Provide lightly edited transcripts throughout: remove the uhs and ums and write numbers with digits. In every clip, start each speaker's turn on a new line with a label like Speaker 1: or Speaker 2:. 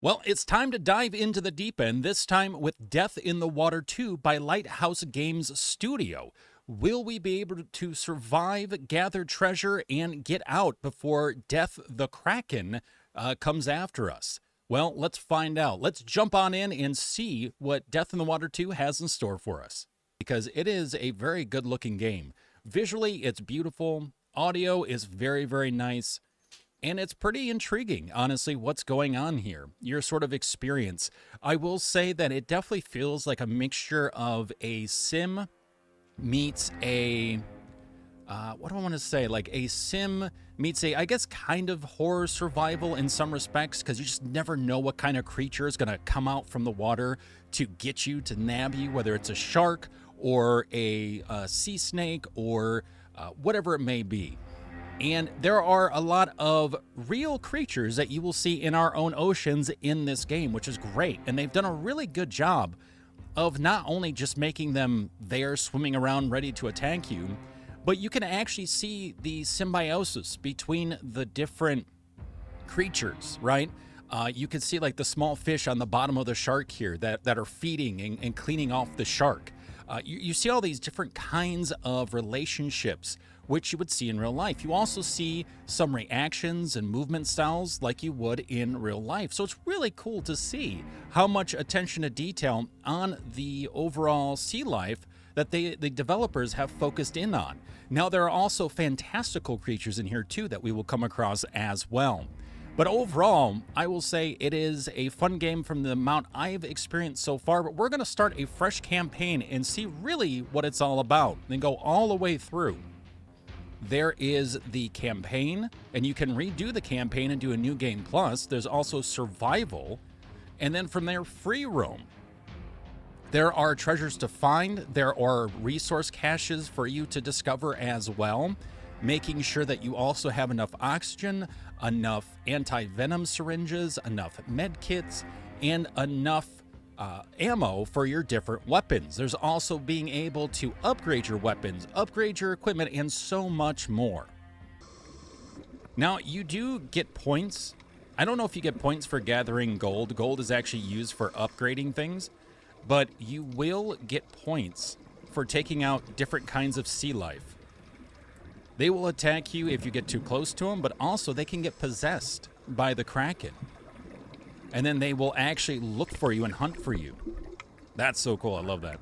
Speaker 1: Well, it's time to dive into the deep end, this time with Death in the Water 2 by Lighthouse Games Studio. Will we be able to survive, gather treasure, and get out before Death the Kraken comes after us? Well, let's find out. Let's jump on in and see what Death in the Water 2 has in store for us, because it is a very good-looking game. Visually, it's beautiful. Audio is very, very nice. And it's pretty intriguing, honestly, what's going on here, your sort of experience. I will say that it definitely feels like a mixture of a sim meets a, what do I want to say? Like a sim meets a, I guess, kind of horror survival in some respects, because you just never know what kind of creature is going to come out from the water to get you, to nab you, whether it's a shark or a sea snake or whatever it may be. And there are a lot of real creatures that you will see in our own oceans in this game, which is great. And they've done a really good job of not only just making them there swimming around ready to attack you, but you can actually see the symbiosis between the different creatures, right? You can see like the small fish on the bottom of the shark here that are feeding and cleaning off the shark. You see all these different kinds of relationships which you would see in real life. You also see some reactions and movement styles like you would in real life. So it's really cool to see how much attention to detail on the overall sea life that the developers have focused in on. Now, there are also fantastical creatures in here too that we will come across as well. But overall, I will say it is a fun game from the amount I've experienced so far, but we're going to start a fresh campaign and see really what it's all about and go all the way through. There is the campaign, and you can redo the campaign and do a new game plus. There's also survival, and then from there, free roam. There are treasures to find. There are resource caches for you to discover as well, making sure that you also have enough oxygen, enough anti-venom syringes, enough med kits, and enough ammo for your different weapons. There's also being able to upgrade your weapons, upgrade your equipment, and so much more. Now, you do get points. I don't know if you get points for gathering gold. Gold is actually used for upgrading things, but you will get points for taking out different kinds of sea life. They will attack you if you get too close to them, but also they can get possessed by the Kraken. And then they will actually look for you and hunt for you. That's so cool. I love that.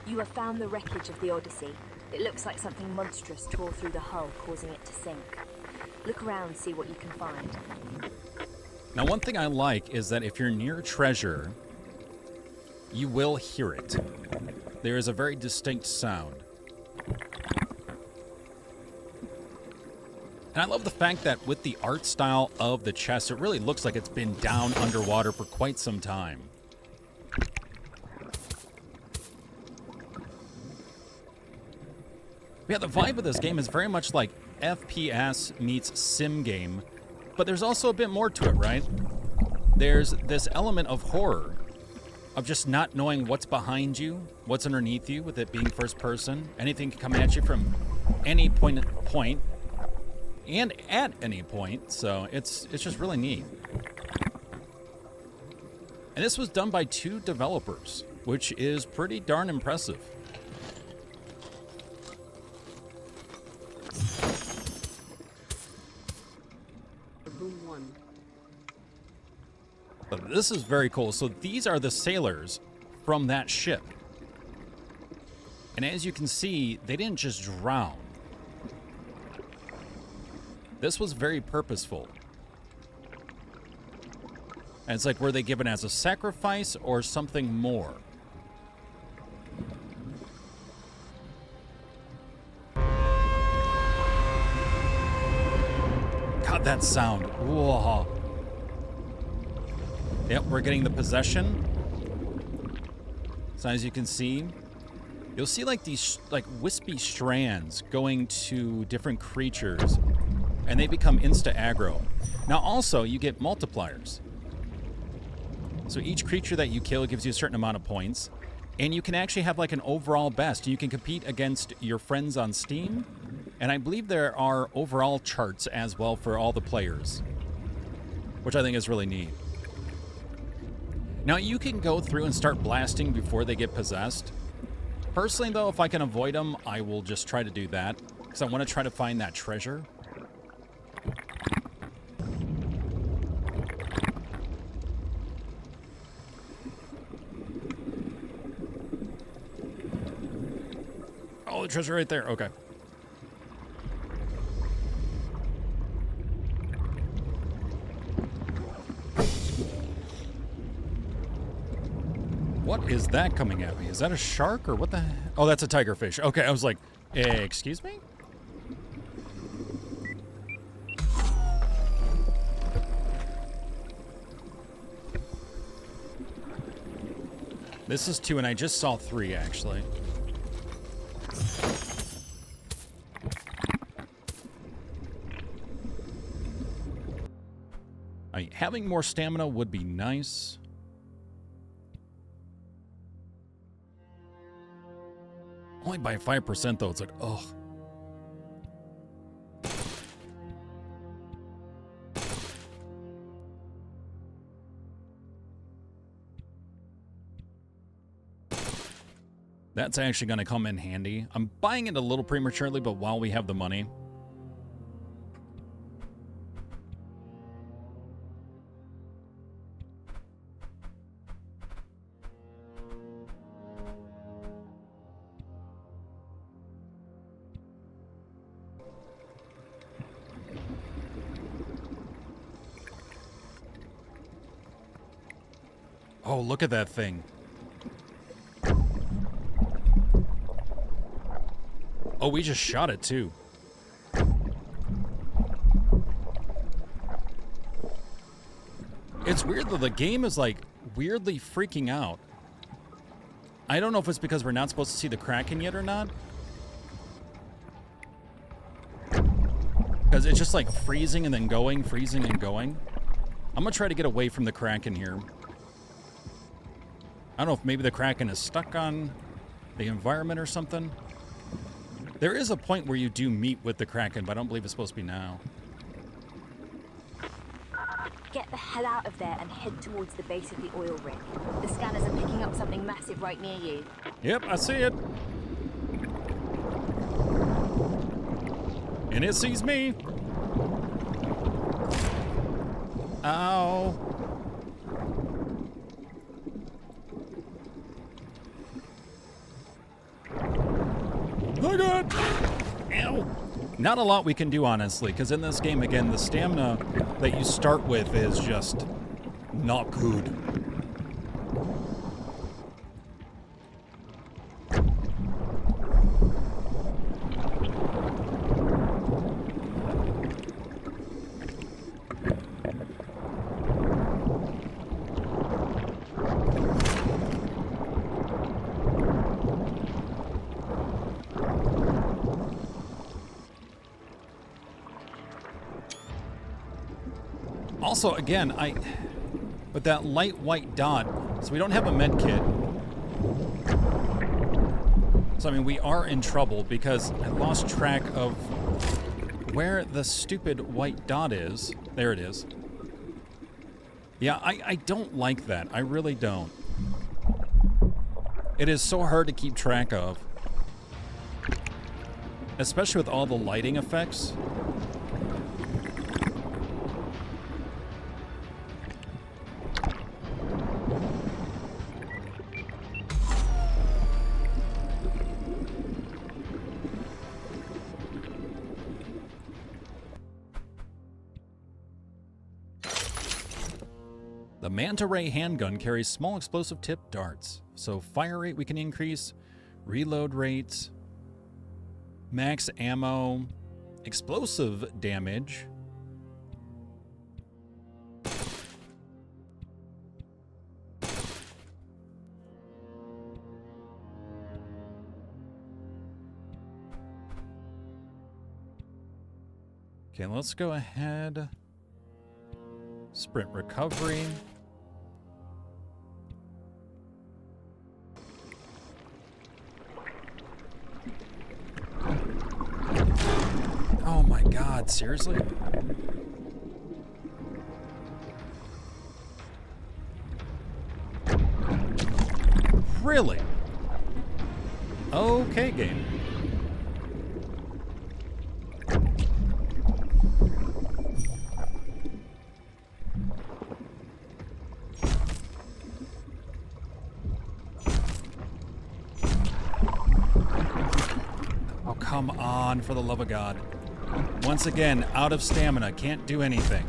Speaker 2: You have found the wreckage of the Odyssey. It looks like something monstrous tore through the hull, causing it to sink. Look around, see what you can find.
Speaker 1: Now, one thing I like is that if you're near treasure, you will hear it. There is a very distinct sound. And I love the fact that with the art style of the chest, it really looks like it's been down underwater for quite some time. Yeah, the vibe of this game is very much like FPS meets sim game, but there's also a bit more to it, right? There's this element of horror, of just not knowing what's behind you, what's underneath you, with it being first person. Anything can come at you from any point, and at any point, so it's just really neat. And this was done by 2 developers, which is pretty darn impressive. But this is very cool. So these are the sailors from that ship. And as you can see, they didn't just drown. This was very purposeful. And it's like, were they given as a sacrifice or something more? God, that sound. Whoa. Yep, we're getting the possession. So as you can see, you'll see like these like wispy strands going to different creatures, and they become insta-aggro. Now also, you get multipliers. So each creature that you kill gives you a certain amount of points, and you can actually have like an overall best. You can compete against your friends on Steam, And I believe there are overall charts as well for all the players, which I think is really neat. Now, you can go through and start blasting before they get possessed. Personally, though, if I can avoid them, I will just try to do that, because I want to try to find that treasure. Oh, the treasure right there. Okay. What is that coming at me? Is that a shark or what the? Oh, that's a tigerfish. Okay, I was like, excuse me? This is 2, and I just saw 3, actually. Having more stamina would be nice. Only by 5%, though. It's like, ugh. That's actually going to come in handy. I'm buying it a little prematurely, but while we have the money. Oh, look at that thing. Oh, we just shot it too. It's weird though, the game is like weirdly freaking out. I don't know if it's because we're not supposed to see the Kraken yet or not. Because it's just like freezing and then going, freezing and going. I'm gonna try to get away from the Kraken here. I don't know if maybe the Kraken is stuck on the environment or something. There is a point where you do meet with the Kraken, but I don't believe it's supposed to be now.
Speaker 2: Get the hell out of there and head towards the base of the oil rig. The scanners are picking up something massive right near you.
Speaker 1: Yep, I see it. And it sees me. Ow. Oh god! Ow! Not a lot we can do, honestly, because in this game, again, the stamina that you start with is just not good. Also, again, with that light white dot, so we don't have a med kit. So, I mean, we are in trouble because I lost track of where the stupid white dot is. There it is. Yeah, I don't like that. I really don't. It is so hard to keep track of. Especially with all the lighting effects. The Manta Ray handgun carries small explosive tip darts, so fire rate we can increase, reload rates, max ammo, explosive damage. Okay, let's go ahead. Sprint recovery. God, seriously? Really? Okay, game. Oh, come on, for the love of God. Once again, out of stamina, can't do anything.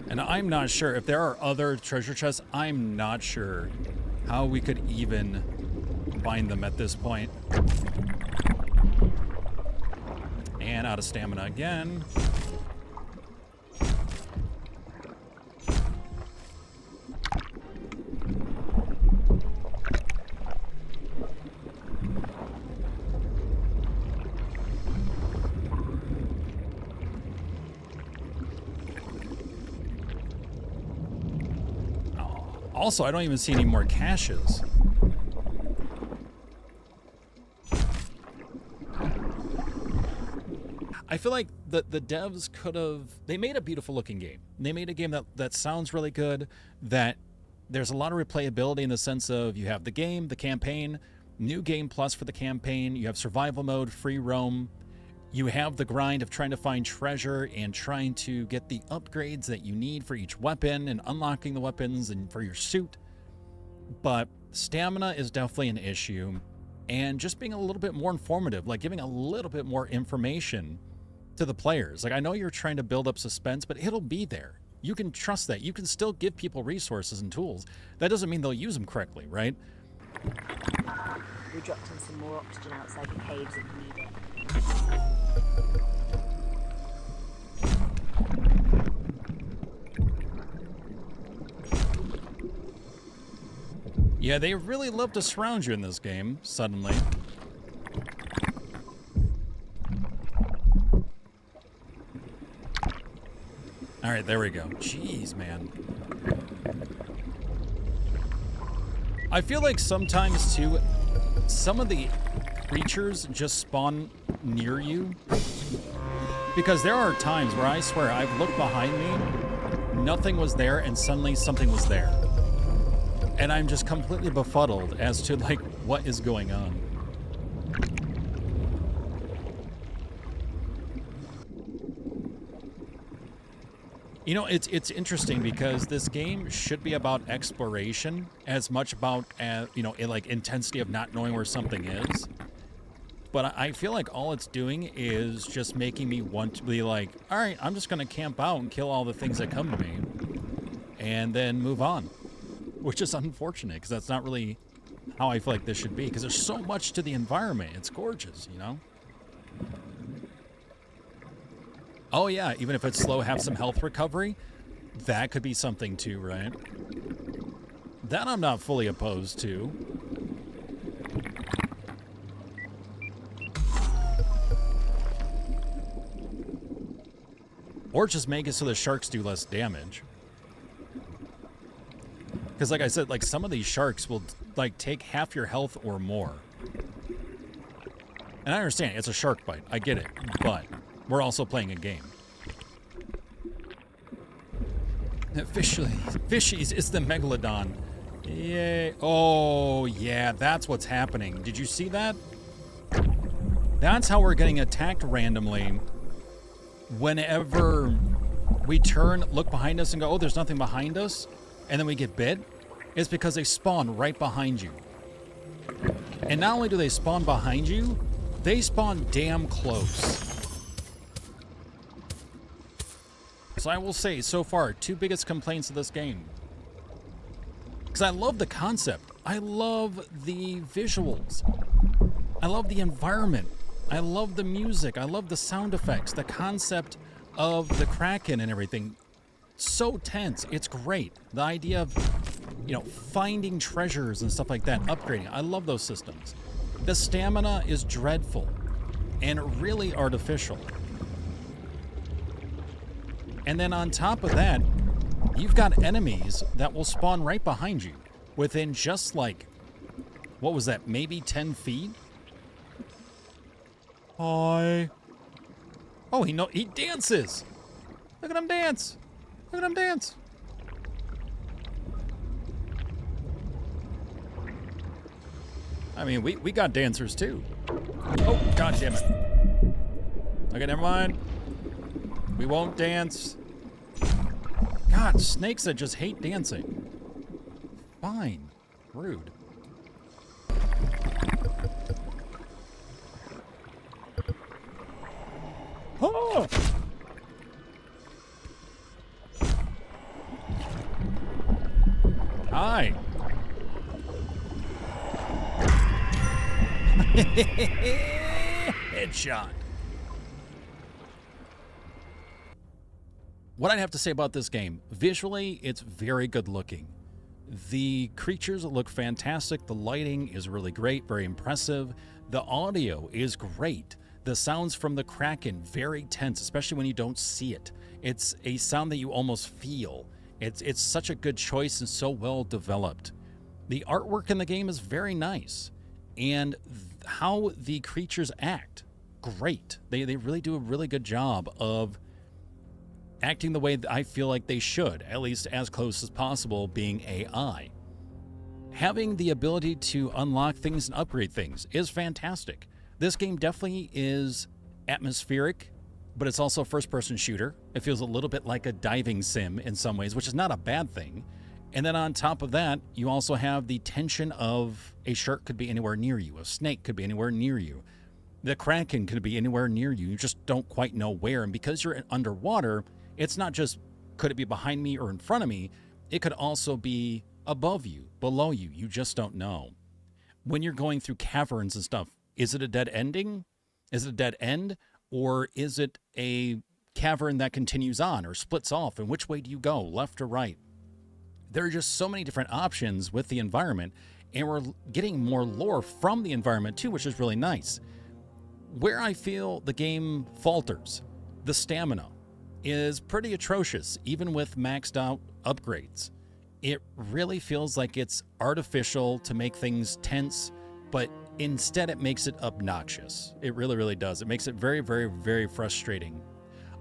Speaker 1: And I'm not sure if there are other treasure chests. I'm not sure how we could even find them at this point. And out of stamina again. Also, I don't even see any more caches. I feel like the devs could have... They made a beautiful looking game. They made a game that sounds really good, that there's a lot of replayability in the sense of you have the game, the campaign, new game plus for the campaign, you have survival mode, free roam, you have the grind of trying to find treasure and trying to get the upgrades that you need for each weapon and unlocking the weapons and for your suit. But stamina is definitely an issue. And just being a little bit more informative, like giving a little bit more information to the players. Like, I know you're trying to build up suspense, but it'll be there. You can trust that. You can still give people resources and tools. That doesn't mean they'll use them correctly, right?
Speaker 2: We dropped in some more oxygen outside the caves if we need it.
Speaker 1: Yeah, they really love to surround you in this game, suddenly. All right, there we go. Jeez, man. I feel like sometimes, too, some of the creatures just spawn near you. Because there are times where I swear I've looked behind me, nothing was there, and suddenly something was there. And I'm just completely befuddled as to, like, what is going on. You know, it's interesting because this game should be about exploration as much about, you know, like intensity of not knowing where something is. But I feel like all it's doing is just making me want to be like, all right, I'm just going to camp out and kill all the things that come to me and then move on. Which is unfortunate because that's not really how I feel like this should be, because there's so much to the environment. It's gorgeous, you know? Oh yeah, even if it's slow, have some health recovery. That could be something too, right? That I'm not fully opposed to. Or just make it so the sharks do less damage. Because like I said, like some of these sharks will like take half your health or more. And I understand, it's a shark bite. I get it. But we're also playing a game. Fishies, it's the Megalodon. Yay. Oh, yeah, that's what's happening. Did you see that? That's how we're getting attacked randomly. Whenever we turn, look behind us and go, oh, there's nothing behind us, and then we get bit, it's because they spawn right behind you. And not only do they spawn behind you, they spawn damn close. So I will say, so far, 2 biggest complaints of this game. Because I love the concept. I love the visuals. I love the environment. I love the music. I love the sound effects. The concept of the Kraken and everything. So tense. It's great. The idea of finding treasures and stuff like that, upgrading. I love those systems. The stamina is dreadful and really artificial. And then on top of that, you've got enemies that will spawn right behind you within just like, what was that, maybe 10 feet? Hi. Oh, he dances. Look at him dance. Look at him dance. I mean, we got dancers too. Oh, god damn it. Okay, never mind. We won't dance. God, snakes that just hate dancing. Fine. Rude. Oh! Hi. Headshot. What I'd have to say about this game, visually, it's very good looking. The creatures look fantastic. The lighting is really great, very impressive. The audio is great. The sounds from the Kraken, very tense, especially when you don't see it. It's a sound that you almost feel. It's such a good choice and so well developed. The artwork in the game is very nice. And how the creatures act, great. They really do a really good job of acting the way that I feel like they should, at least as close as possible, being AI. Having the ability to unlock things and upgrade things is fantastic. This game definitely is atmospheric, but it's also a first-person shooter. It feels a little bit like a diving sim in some ways, which is not a bad thing. And then on top of that, you also have the tension of a shark could be anywhere near you, a snake could be anywhere near you, the Kraken could be anywhere near you. You just don't quite know where. And because you're underwater, it's not just could it be behind me or in front of me, it could also be above you, below you. You just don't know. When you're going through caverns and stuff, is it a dead ending? Is it a dead end? Or is it a cavern that continues on or splits off? And which way do you go, left or right? There are just so many different options with the environment, and we're getting more lore from the environment too, which is really nice. Where I feel the game falters, the stamina is pretty atrocious, even with maxed out upgrades. It really feels like it's artificial to make things tense, but instead it makes it obnoxious. It really, really does. It makes it very, very, very frustrating.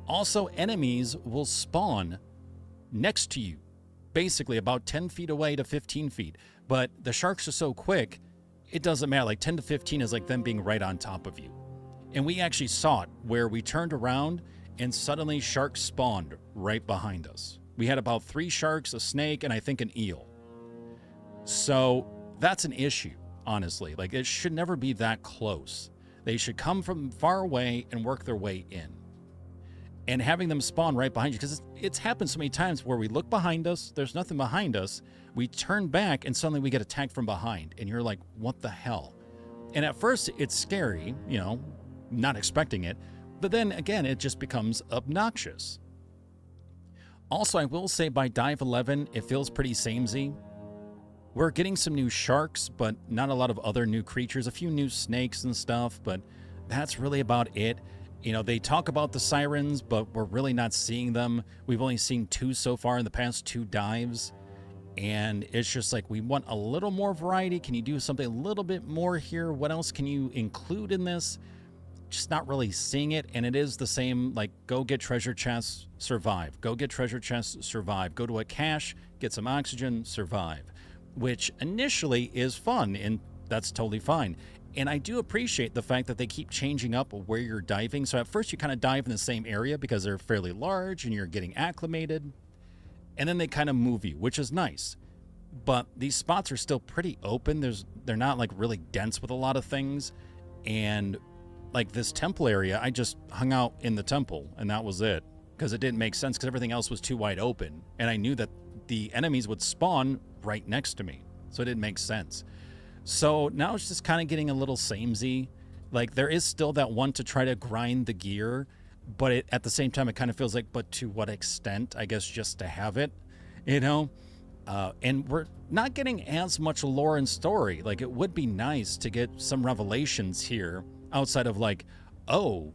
Speaker 1: Also, enemies will spawn next to you, basically about 10 feet away to 15 feet. But the sharks are so quick, it doesn't matter. Like 10 to 15 is like them being right on top of you. And we actually saw it where we turned around and suddenly sharks spawned right behind us. We had about 3 sharks, a snake, and I think an eel. So that's an issue, honestly. Like, it should never be that close. They should come from far away and work their way in. And having them spawn right behind you, because it's happened so many times where we look behind us, there's nothing behind us, we turn back, and suddenly we get attacked from behind, and you're like, what the hell? And at first, it's scary, not expecting it, but then again, it just becomes obnoxious. Also, I will say by Dive 11, it feels pretty samey. We're getting some new sharks, but not a lot of other new creatures, a few new snakes and stuff, but that's really about it. They talk about the sirens, but we're really not seeing them. We've only seen 2 so far in the past 2 dives. And it's just like, we want a little more variety. Can you do something a little bit more here? What else can you include in this? Just not really seeing it. And it is the same, like, go get treasure chests, survive. Go get treasure chests, survive. Go to a cache, get some oxygen, survive. Which initially is fun, and that's totally fine. And I do appreciate the fact that they keep changing up where you're diving. So at first you kind of dive in the same area because they're fairly large and you're getting acclimated. And then they kind of move you, which is nice. But these spots are still pretty open. They're not like really dense with a lot of things. And like this temple area, I just hung out in the temple and that was it. Because it didn't make sense because everything else was too wide open. And I knew that the enemies would spawn right next to me. So it didn't make sense. So now it's just kind of getting a little samey. Like there is still that want to try to grind the gear, but at the same time, it kind of feels like, but to what extent? I guess just to have it, And we're not getting as much lore and story. Like, it would be nice to get some revelations here outside of like, oh,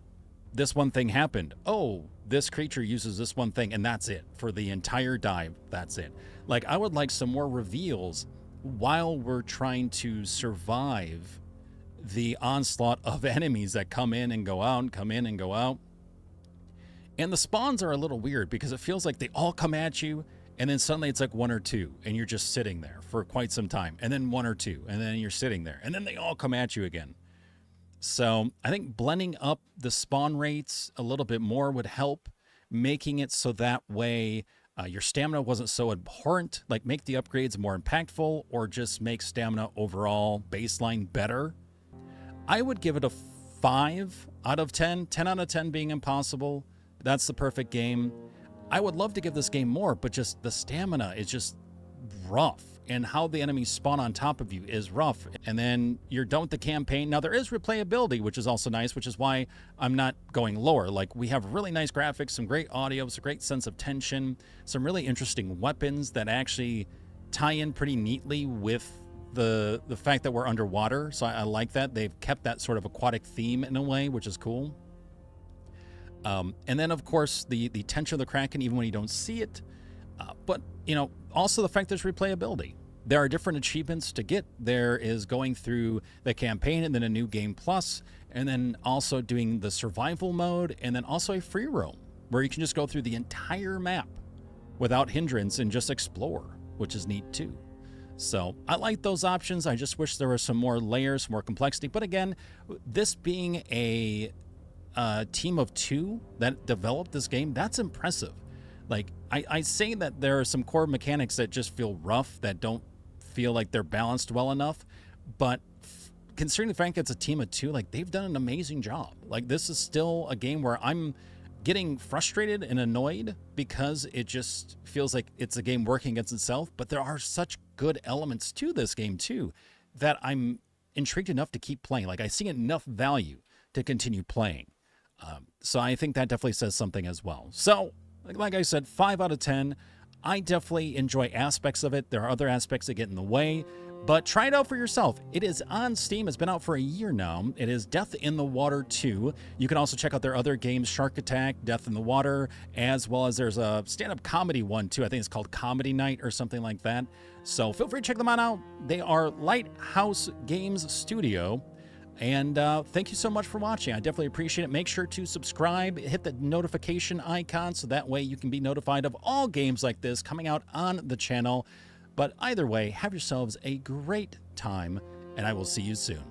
Speaker 1: this one thing happened. Oh, this creature uses this one thing, and that's it. For the entire dive, that's it. Like, I would like some more reveals while we're trying to survive the onslaught of enemies that come in and go out and come in and go out. And the spawns are a little weird because it feels like they all come at you, and then suddenly it's like one or two, and you're just sitting there for quite some time, and then one or two, and then you're sitting there, and then they all come at you again. So I think blending up the spawn rates a little bit more would help, making it so that way your stamina wasn't so abhorrent, like make the upgrades more impactful, or just make stamina overall baseline better. I would give it a 5 out of 10, 10 out of 10 being impossible. That's the perfect game. I would love to give this game more, but just the stamina is just rough, and how the enemies spawn on top of you is rough. And then you're done with the campaign. Now, there is replayability, which is also nice, which is why I'm not going lower. Like, we have really nice graphics, some great audio, some great sense of tension, some really interesting weapons that actually tie in pretty neatly with the fact that we're underwater. So I like that. They've kept that sort of aquatic theme in a way, which is cool. And then, of course, the tension of the Kraken, even when you don't see it. But, you know, also the fact there's replayability. There are different achievements to get. There is going through the campaign and then a new game plus, and then also doing the survival mode, and then also a free roam where you can just go through the entire map without hindrance and just explore, which is neat too. So I like those options. I just wish there were some more layers, more complexity. But again, this being a team of 2 that developed this game, that's impressive. Like, I say that there are some core mechanics that just feel rough, that don't feel like they're balanced well enough, but considering the fact that it's a team of 2, like, they've done an amazing job. Like, this is still a game where I'm getting frustrated and annoyed because it just feels like it's a game working against itself, but there are such good elements to this game too that I'm intrigued enough to keep playing. Like, I see enough value to continue playing. So I think that definitely says something as well. So, like I said, 5 out of 10. I definitely enjoy aspects of it. There are other aspects that get in the way, but try it out for yourself. It is on Steam. It's been out for a year now. It is Death in the Water 2. You can also check out their other games, Shark Attack, Death in the Water, as well as there's a stand-up comedy one too. I think it's called Comedy Night or something like that. So feel free to check them out. They are Lighthouse Games Studio. And thank you so much for watching. I definitely appreciate it. Make sure to subscribe, hit the notification icon so that way you can be notified of all games like this coming out on the channel. But either way, have yourselves a great time, and I will see you soon.